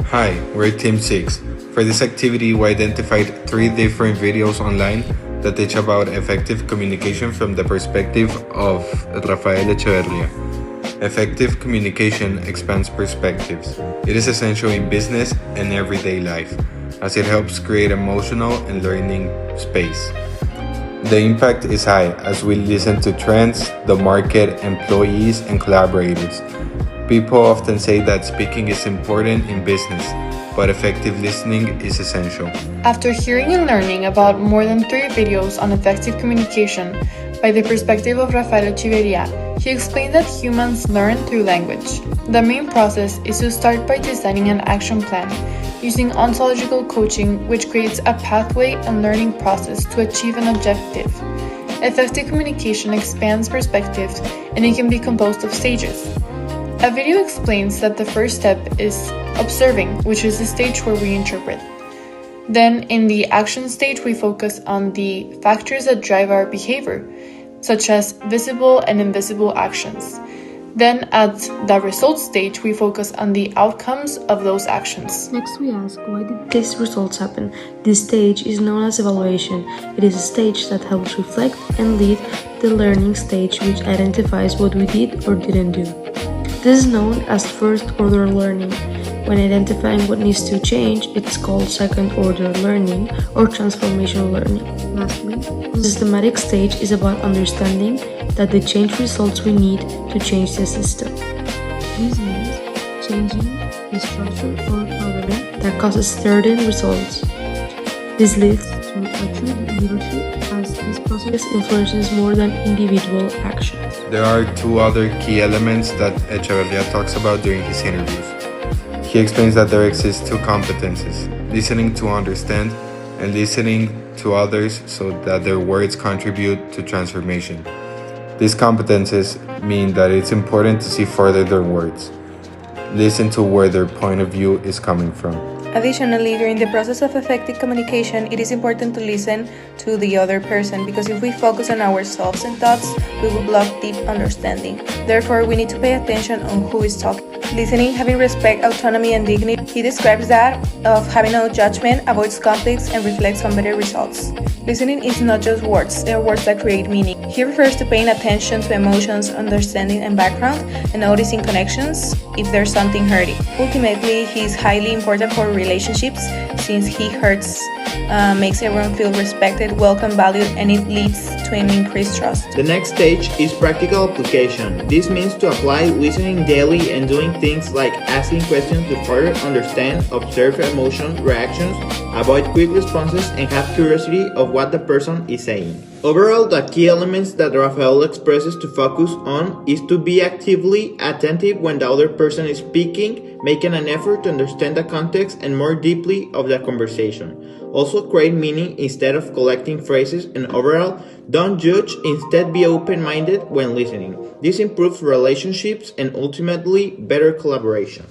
Hi, we're Team 6. For this activity, we identified 3 different videos online that teach about effective communication from the perspective of Rafael Echeverria. Effective communication expands perspectives. It is essential in business and everyday life, as it helps create emotional and learning space. The impact is high as we listen to trends, the market, employees, and collaborators. People often say that speaking is important in business, but effective listening is essential. After hearing and learning about more than 3 videos on effective communication by the perspective of Rafael Echeverria, he explained that humans learn through language. The main process is to start by designing an action plan using ontological coaching, which creates a pathway and learning process to achieve an objective. Effective communication expands perspectives, and it can be composed of stages. A video explains that the first step is observing, which is the stage where we interpret. Then, in the action stage, we focus on the factors that drive our behavior, such as visible and invisible actions. Then, at the result stage, we focus on the outcomes of those actions. Next, we ask, why did these results happen? This stage is known as evaluation. It is a stage that helps reflect and lead the learning stage, which identifies what we did or didn't do. This is known as first-order learning. When identifying what needs to change, it's called second-order learning or transformational learning. Lastly, the systematic stage is about understanding that the change results we need to change the system. This means changing the structure or algorithm that causes certain results. This leads to a true leadership, as this process influences more than individual actions. There are 2 other key elements that Echeverria talks about during his interviews. He explains that there exist 2 competences: listening to understand and listening to others so that their words contribute to transformation. These competences mean that it's important to see further than words. Listen to where their point of view is coming from. Additionally, during the process of effective communication, it is important to listen to the other person, because if we focus on ourselves and thoughts, we will block deep understanding. Therefore, we need to pay attention on who is talking. Listening, having respect, autonomy, and dignity. He describes that of having no judgment, avoids conflicts, and reflects on better results. Listening is not just words, they are words that create meaning. He refers to paying attention to emotions, understanding and background, and noticing connections if there's something hurting. Ultimately, he is highly important for relationships, since he makes everyone feel respected, welcome, valued, and it leads to an increased trust. The next stage is practical application. This means to apply listening daily and doing things like asking questions to further understand, observe emotion reactions, avoid quick responses, and have curiosity of what the person is saying. Overall, the key elements that Rafael expresses to focus on is to be actively attentive when the other person is speaking, making an effort to understand the context and more deeply of the conversation. Also, create meaning instead of collecting phrases, and overall, don't judge, instead be open-minded when listening. This improves relationships and ultimately better collaboration.